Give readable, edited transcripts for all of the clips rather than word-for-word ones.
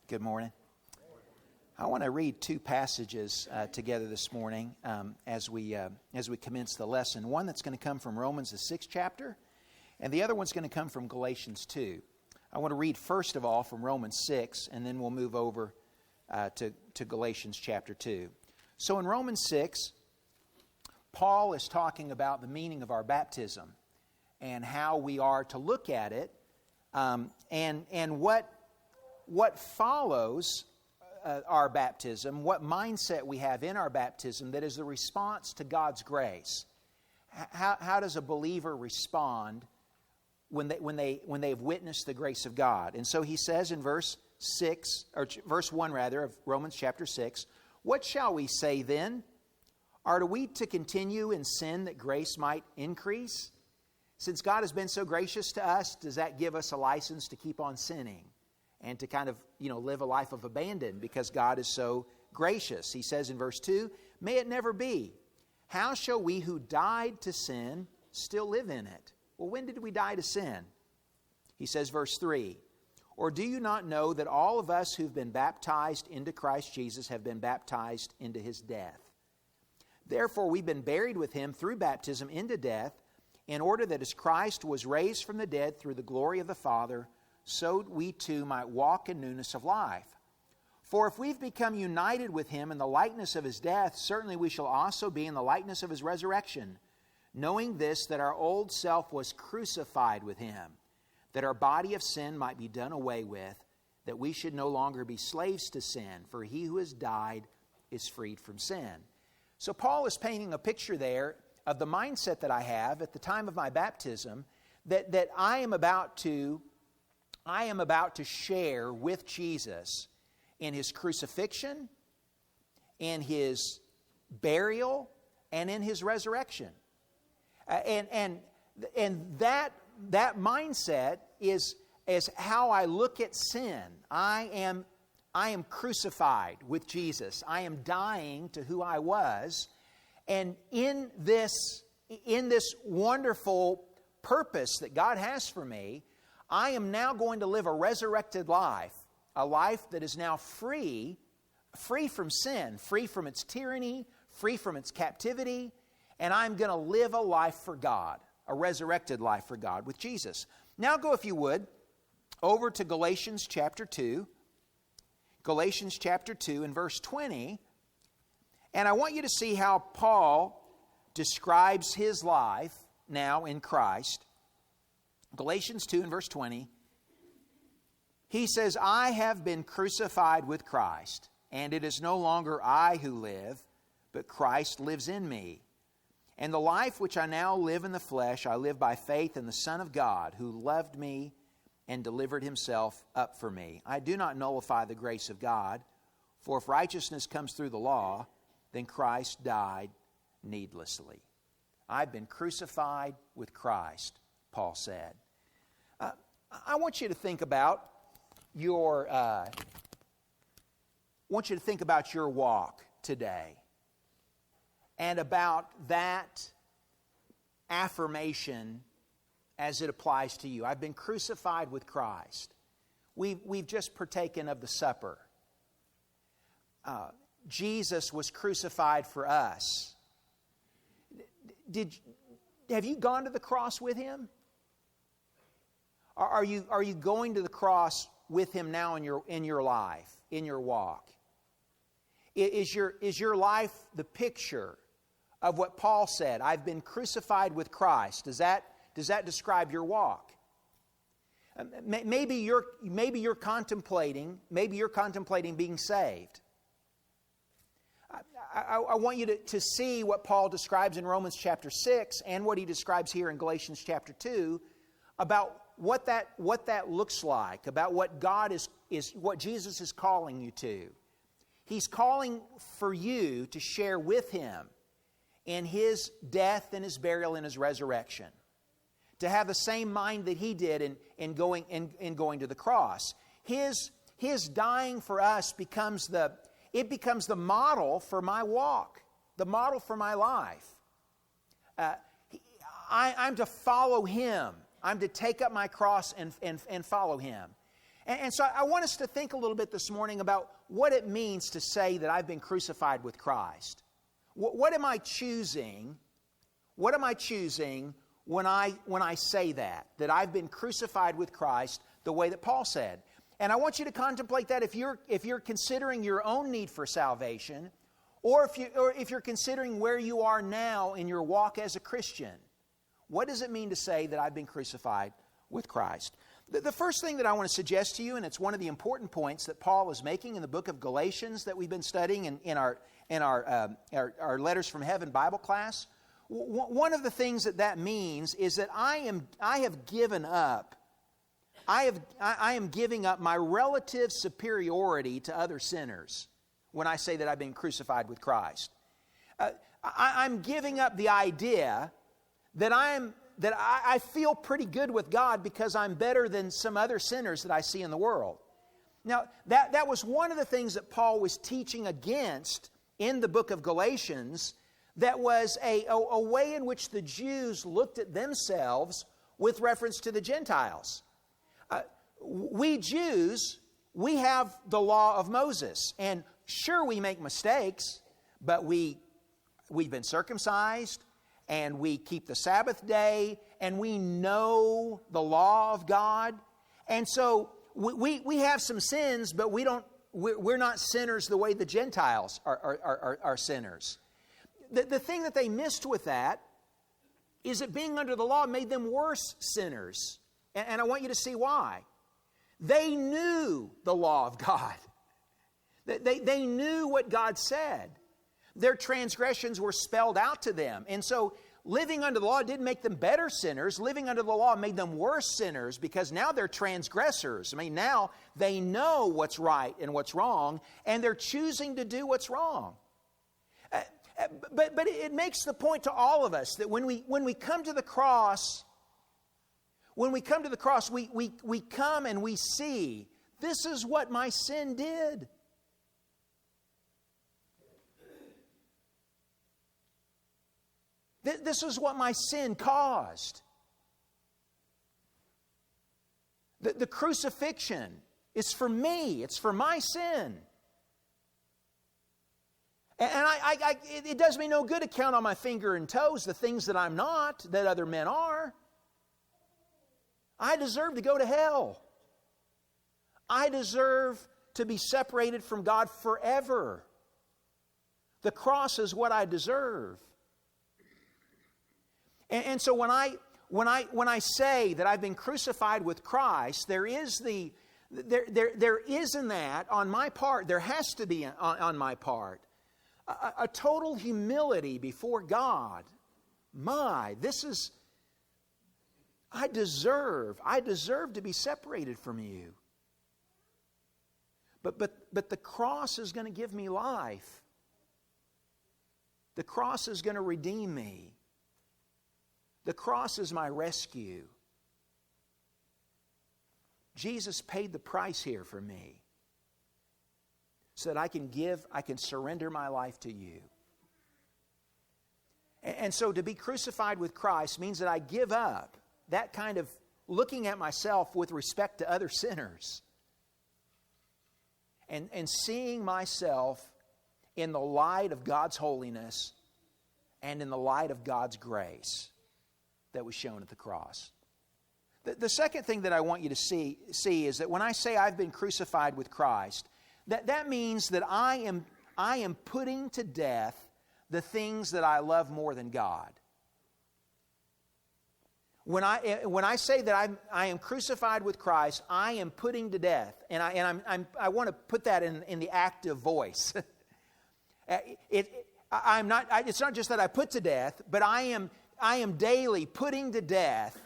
Good morning. I want to read two passages together this morning as we commence the lesson. One that's going to come from Romans, the 6th chapter, and the other one's going to come from Galatians 2. I want to read first of all from Romans 6, and then we'll move over to Galatians chapter 2. So in Romans 6, Paul is talking about the meaning of our baptism and how we are to look at it, and what follows our baptism, what mindset we have in our baptism that is the response to God's grace. How does a believer respond when they've witnessed the grace of God? And so he says in verse 1 of Romans chapter 6, "What shall we say then? Are we to continue in sin that grace might increase? Since God has been so gracious to us, does that give us a license to keep on sinning and to kind of, live a life of abandon because God is so gracious?" He says in verse 2, "May it never be. How shall we who died to sin still live in it?" Well, when did we die to sin? He says, verse 3, "Or do you not know that all of us who've been baptized into Christ Jesus have been baptized into His death? Therefore, we've been buried with Him through baptism into death, in order that as Christ was raised from the dead through the glory of the Father, so we too might walk in newness of life. For if we've become united with Him in the likeness of His death, certainly we shall also be in the likeness of His resurrection, knowing this, that our old self was crucified with Him, that our body of sin might be done away with, that we should no longer be slaves to sin, for he who has died is freed from sin." So Paul is painting a picture there of the mindset that I have at the time of my baptism, that I am about to share with Jesus in His crucifixion, in His burial, and in His resurrection. And that mindset is how I look at sin. I am crucified with Jesus. I am dying to who I was. And in this wonderful purpose that God has for me, I am now going to live a resurrected life, a life that is now free from sin, free from its tyranny, free from its captivity, and I'm going to live a life for God, a resurrected life for God with Jesus. Now go, if you would, over to Galatians chapter 2. Galatians chapter 2 and verse 20. And I want you to see how Paul describes his life now in Christ. Galatians 2 and verse 20. He says, "I have been crucified with Christ, and it is no longer I who live, but Christ lives in me. And the life which I now live in the flesh, I live by faith in the Son of God, who loved me and delivered Himself up for me. I do not nullify the grace of God, for if righteousness comes through the law, then Christ died needlessly." I've been crucified with Christ, Paul said. I want you to think about your walk today, and about that affirmation as it applies to you. I've been crucified with Christ. We've just partaken of the supper. Jesus was crucified for us. Have you gone to the cross with Him? Are you going to the cross with Him now in your life, in your walk? Is your life the picture of what Paul said? I've been crucified with Christ. Does that describe your walk? Maybe you're contemplating being saved. I want you to see what Paul describes in Romans chapter 6 and what he describes here in Galatians chapter 2 about what that looks like, about what God is what Jesus is calling you to. He's calling for you to share with Him in His death and His burial and His resurrection. To have the same mind that He did in going to the cross. His dying for us becomes the model for my walk, the model for my life. I'm to follow Him. I'm to take up my cross and follow Him. And so I want us to think a little bit this morning about what it means to say that I've been crucified with Christ. What am I choosing? What am I choosing when I say that I've been crucified with Christ the way that Paul said? And I want you to contemplate that if you're considering your own need for salvation, or if you're considering where you are now in your walk as a Christian. What does it mean to say that I've been crucified with Christ? The first thing that I want to suggest to you, and it's one of the important points that Paul is making in the book of Galatians that we've been studying in our Letters from Heaven Bible class. One of the things that means is that I have given up. I am giving up my relative superiority to other sinners when I say that I've been crucified with Christ. I'm giving up the idea that I feel pretty good with God because I'm better than some other sinners that I see in the world. Now, that was one of the things that Paul was teaching against in the book of Galatians. That was a way in which the Jews looked at themselves with reference to the Gentiles. We Jews, we have the law of Moses. And sure, we make mistakes, but we've been circumcised, and we keep the Sabbath day, and we know the law of God. And so we have some sins, but we're not sinners the way the Gentiles are sinners. The thing that they missed with that is that being under the law made them worse sinners. And I want you to see why. They knew the law of God. They knew what God said. Their transgressions were spelled out to them. And so living under the law didn't make them better sinners. Living under the law made them worse sinners because now they're transgressors. I mean, now they know what's right and what's wrong, and they're choosing to do what's wrong. But it makes the point to all of us that when we come to the cross, we come and we see, this is what my sin did. This is what my sin caused. The crucifixion is for me. It's for my sin. And it does me no good to count on my finger and toes the things that I'm not, that other men are. I deserve to go to hell. I deserve to be separated from God forever. The cross is what I deserve. And so when I say that I've been crucified with Christ, there is in that on my part, there has to be on my part a total humility before God. I deserve to be separated from you. But the cross is going to give me life. The cross is going to redeem me. The cross is my rescue. Jesus paid the price here for me so that I can surrender my life to you. And so to be crucified with Christ means that I give up that kind of looking at myself with respect to other sinners and seeing myself in the light of God's holiness and in the light of God's grace that was shown at the cross. The second thing that I want you to see is that when I say I've been crucified with Christ, that means that I am putting to death the things that I love more than God. When I say that I am crucified with Christ, I am putting to death, and I want to put that in the active voice. It's not just that I put to death, but I am daily putting to death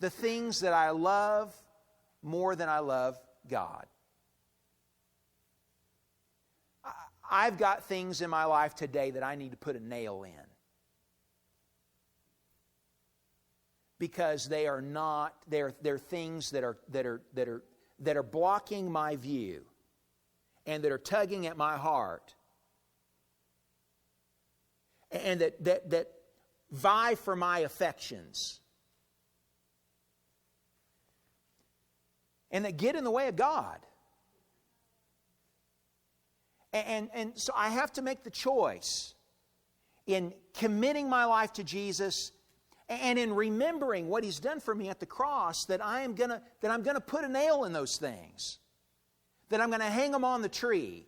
the things that I love more than I love God. I've got things in my life today that I need to put a nail in. Because they are not, they're things that are blocking my view and that are tugging at my heart and that vie for my affections. and that get in the way of God. And so I have to make the choice in committing my life to Jesus and in remembering what He's done for me at the cross, that I'm gonna put a nail in those things, that I'm gonna hang them on the tree.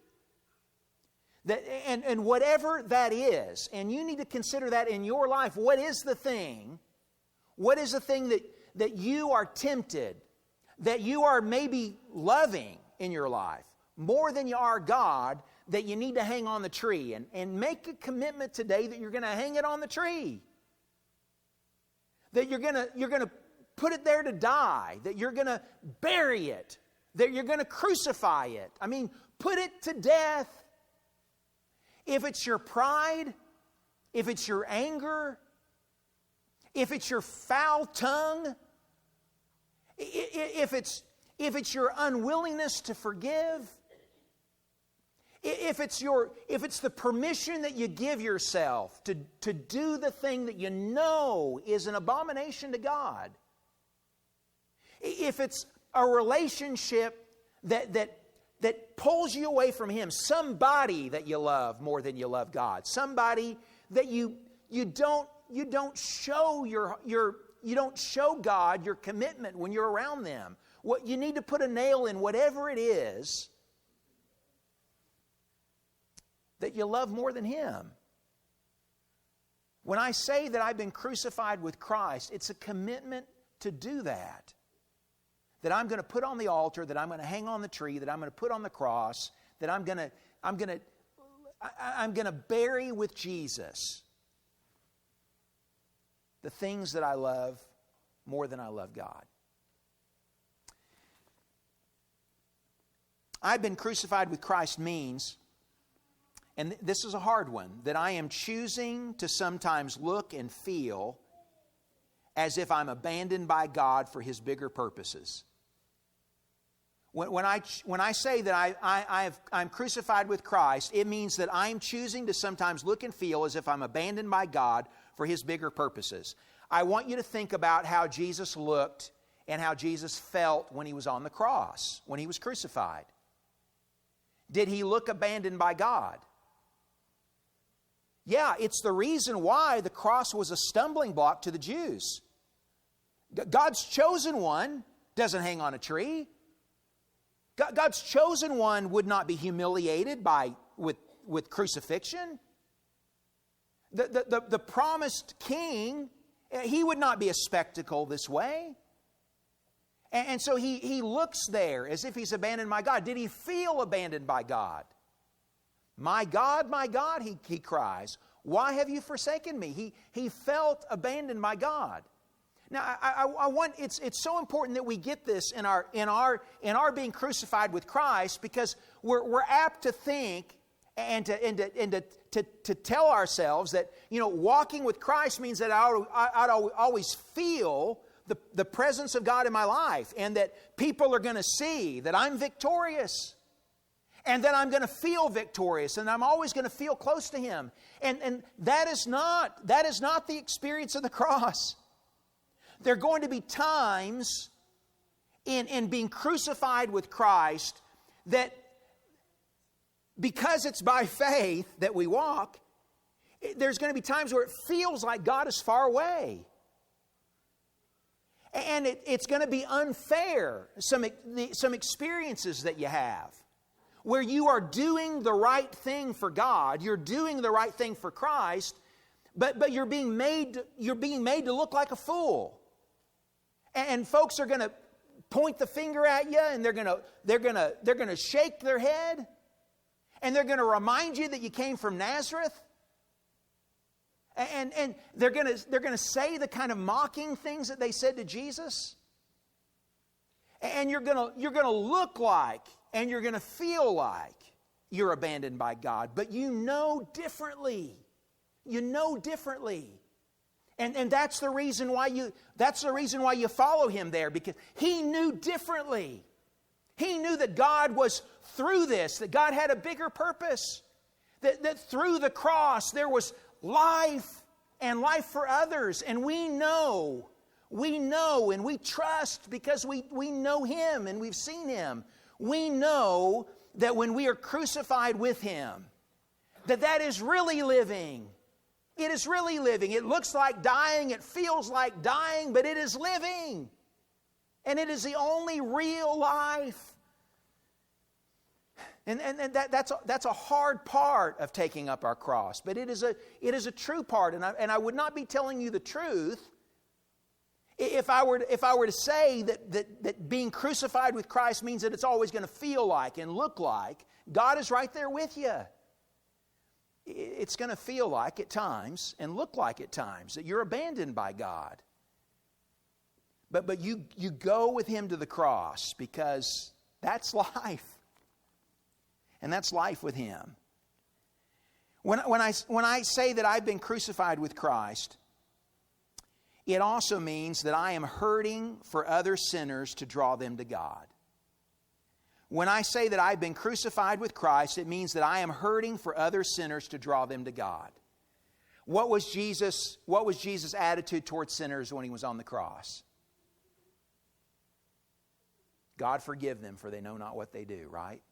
And whatever that is, and you need to consider that in your life. What is the thing? What is the thing that you are tempted, that you are maybe loving in your life more than you are God, that you need to hang on the tree? And make a commitment today that you're going to hang it on the tree. That you're going to put it there to die. That you're going to bury it. That you're going to crucify it. I mean, put it to death. If it's your pride, if it's your anger, if it's your foul tongue, if it's your unwillingness to forgive, if it's the permission that you give yourself to do the thing that you know is an abomination to God, if it's a relationship that pulls you away from Him, somebody that you love more than you love God, somebody that you don't show you don't show God your commitment when you're around them. What you need to put a nail in, whatever it is that you love more than Him. When I say that I've been crucified with Christ, it's a commitment to do that. That I'm going to put on the altar, that I'm going to hang on the tree, that I'm going to put on the cross, that I'm going to bury with Jesus the things that I love more than I love God. I've been crucified with Christ means, and this is a hard one, that I am choosing to sometimes look and feel as if I'm abandoned by God for His bigger purposes. When I say that I'm crucified with Christ, it means that I'm choosing to sometimes look and feel as if I'm abandoned by God for His bigger purposes. I want you to think about how Jesus looked and how Jesus felt when He was on the cross, when He was crucified. Did He look abandoned by God? Yeah, it's the reason why the cross was a stumbling block to the Jews. God's chosen one doesn't hang on a tree. God's chosen one would not be humiliated with crucifixion. The promised king, He would not be a spectacle this way. And so he looks there as if He's abandoned by God. Did He feel abandoned by God? My God, he cries, why have you forsaken me? He felt abandoned by God. Now, I want it's so important that we get this in our being crucified with Christ, because we're apt to think and to tell ourselves that, you know, walking with Christ means that I'd always feel the presence of God in my life, and that people are going to see that I'm victorious, and that I'm going to feel victorious, and I'm always going to feel close to Him. And that is not the experience of the cross. There are going to be times in being crucified with Christ that, because it's by faith that we walk, there's going to be times where it feels like God is far away. And it's going to be unfair, some experiences that you have, where you are doing the right thing for God, you're doing the right thing for Christ, but you're being made to look like a fool. And folks are going to point the finger at you, and they're going to shake their head, and they're going to remind you that you came from Nazareth. And they're going to say the kind of mocking things that they said to Jesus. And you're going to look like, and you're going to feel like you're abandoned by God, but you know differently. You know differently. And that's the reason why you follow Him there, because He knew differently. He knew that God was through this, that God had a bigger purpose, that through the cross there was life and life for others. And we know We know and we trust because we know Him and we've seen Him. We know that when we are crucified with Him, that is really living. It is really living. It looks like dying, it feels like dying, but it is living. And it is the only real life. And that's a hard part of taking up our cross, but it is a true part. And I would not be telling you the truth if I were to say that being crucified with Christ means that it's always going to feel like and look like. God is right there with you. It's going to feel like at times and look like at times that you're abandoned by God. But you go with Him to the cross because that's life. And that's life with Him. When I say that I've been crucified with Christ, it also means that I am hurting for other sinners to draw them to God. When I say that I've been crucified with Christ, it means that I am hurting for other sinners to draw them to God. What was Jesus' attitude towards sinners when He was on the cross? God, forgive them, for they know not what they do, right?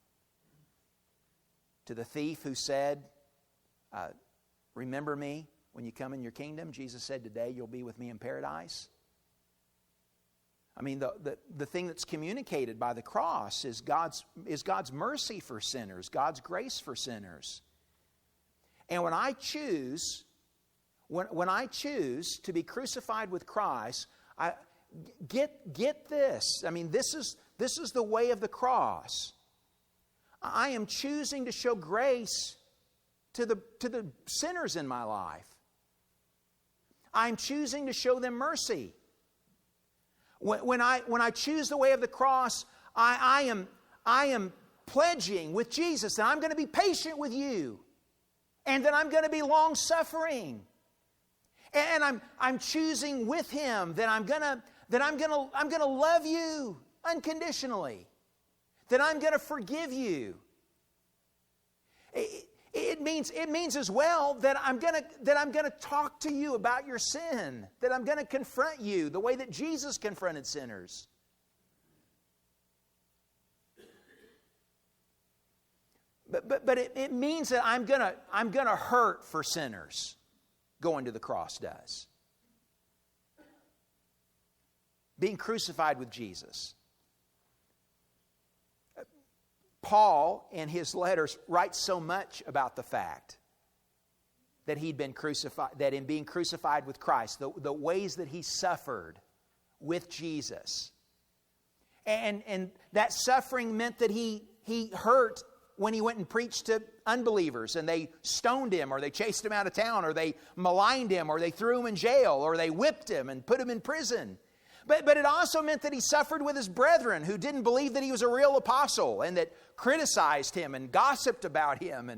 To the thief who said, remember me when you come in your kingdom, Jesus said, today you'll be with me in paradise. I mean, the thing that's communicated by the cross is God's mercy for sinners, God's grace for sinners. And when I choose to be crucified with Christ, get this. I mean, this is the way of the cross. I am choosing to show grace to the sinners in my life. I'm choosing to show them mercy. When I choose the way of the cross, I am pledging with Jesus that I'm going to be patient with you, and that I'm going to be long-suffering, and I'm choosing with Him that I'm going to love you unconditionally, that I'm going to forgive you. It means as well that I'm going to talk to you about your sin, that I'm going to confront you the way that Jesus confronted sinners. But it means that I'm going to hurt for sinners. Going to the cross does. Being crucified with Jesus. Paul, in his letters, writes so much about the fact that he'd been crucified, that in being crucified with Christ, the ways that he suffered with Jesus. And that suffering meant that he hurt when he went and preached to unbelievers, and they stoned him, or they chased him out of town, or they maligned him, or they threw him in jail, or they whipped him and put him in prison. But it also meant that he suffered with his brethren who didn't believe that he was a real apostle, and that criticized him and gossiped about him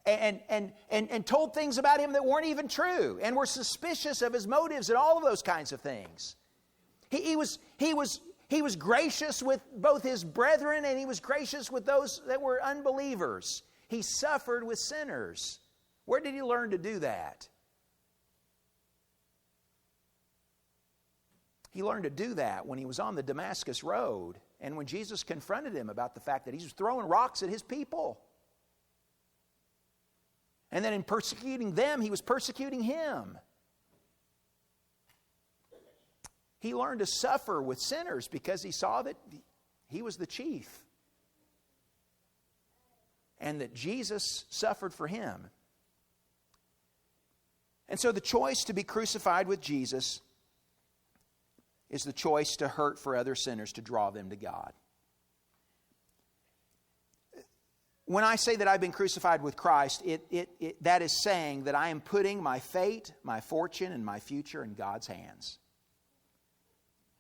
and told things about him that weren't even true, and were suspicious of his motives and all of those kinds of things. He was gracious with both his brethren, and he was gracious with those that were unbelievers. He suffered with sinners. Where did he learn to do that? He learned to do that when he was on the Damascus Road, and when Jesus confronted him about the fact that he was throwing rocks at his people. And then in persecuting them, he was persecuting him. He learned to suffer with sinners because he saw that he was the chief, and that Jesus suffered for him. And so the choice to be crucified with Jesus is the choice to hurt for other sinners to draw them to God. When I say that I've been crucified with Christ, that is saying that I am putting my fate, my fortune, and my future in God's hands.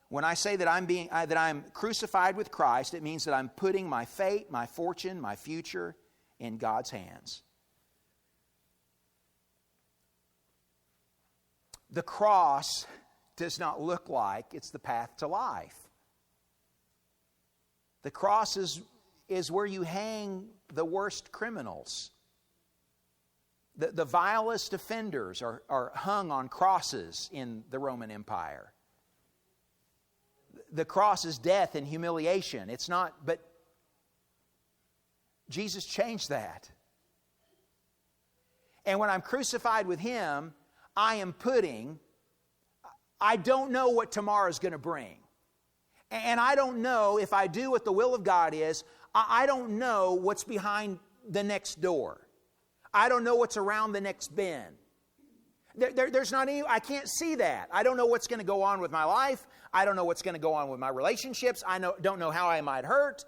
When I say that I'm crucified with Christ, it means that I'm putting my fate, my fortune, my future in God's hands. The cross does not look like it's the path to life. The cross is where you hang the worst criminals. The vilest offenders are hung on crosses in the Roman Empire. the cross is death and humiliation. It's not, but Jesus changed that. And when I'm crucified with Him, I don't know what tomorrow's going to bring. And I don't know if I do what the will of God is, I don't know what's behind the next door. I don't know what's around the next bend. There's not any, I can't see that. I don't know what's going to go on with my life. I don't know what's going to go on with my relationships. Don't know how I might hurt.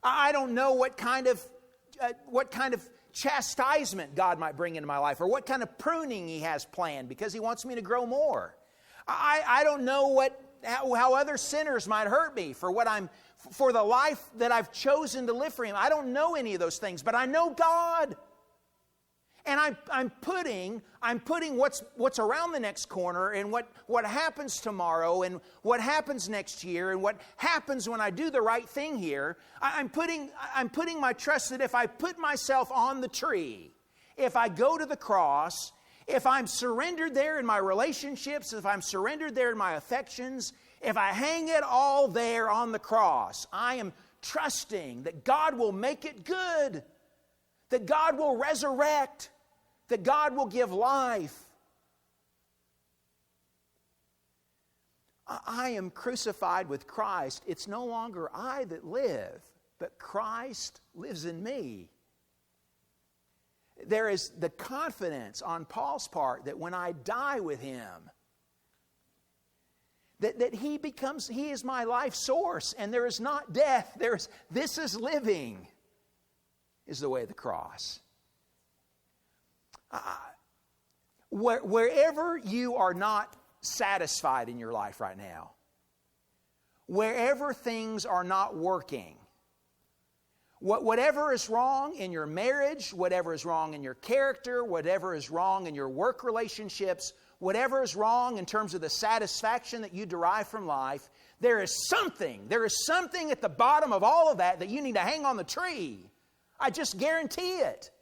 I don't know what kind of chastisement God might bring into my life, or what kind of pruning He has planned because He wants me to grow more. I don't know how other sinners might hurt me for the life that I've chosen to live for Him. I don't know any of those things, but I know God. And I'm putting what's around the next corner, and what happens tomorrow, and what happens next year, and what happens when I do the right thing here. I'm putting my trust that if I put myself on the tree, if I go to the cross, if I'm surrendered there in my relationships, if I'm surrendered there in my affections, if I hang it all there on the cross, I am trusting that God will make it good, that God will resurrect, that God will give life. I am crucified with Christ. It's no longer I that live, but Christ lives in me. There is the confidence on Paul's part that when I die with Him, that He is my life source, and there is not death. This is living, is the way of the cross. Wherever you are not satisfied in your life right now, wherever things are not working, whatever is wrong in your marriage, whatever is wrong in your character, whatever is wrong in your work relationships, whatever is wrong in terms of the satisfaction that you derive from life, there is something at the bottom of all of that you need to hang on the tree. I just guarantee it.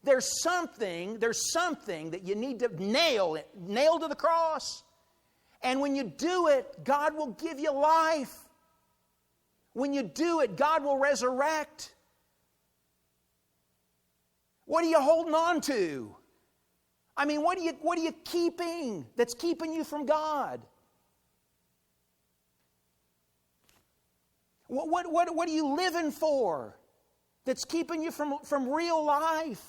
There's something that you need to nail to the cross. And when you do it, God will give you life. When you do it, God will resurrect. What are you holding on to? I mean, what are you keeping that's keeping you from God? What are you living for that's keeping you from real life?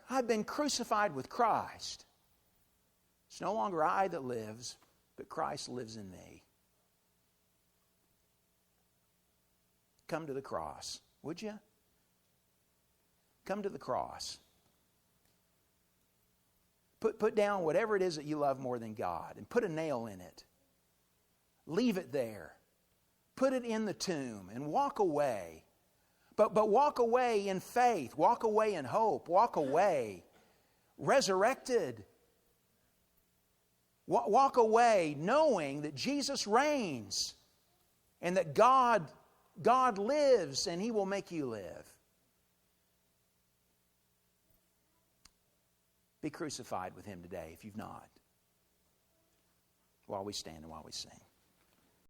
I've been crucified with Christ. It's no longer I that lives, but Christ lives in me. Come to the cross, would you? Come to the cross. Put down whatever it is that you love more than God and put a nail in it. Leave it there. Put it in the tomb and walk away. But walk away in faith. Walk away in hope. Walk away resurrected. Walk away knowing that Jesus reigns and that God lives and He will make you live. Be crucified with Him today if you've not, while we stand and while we sing.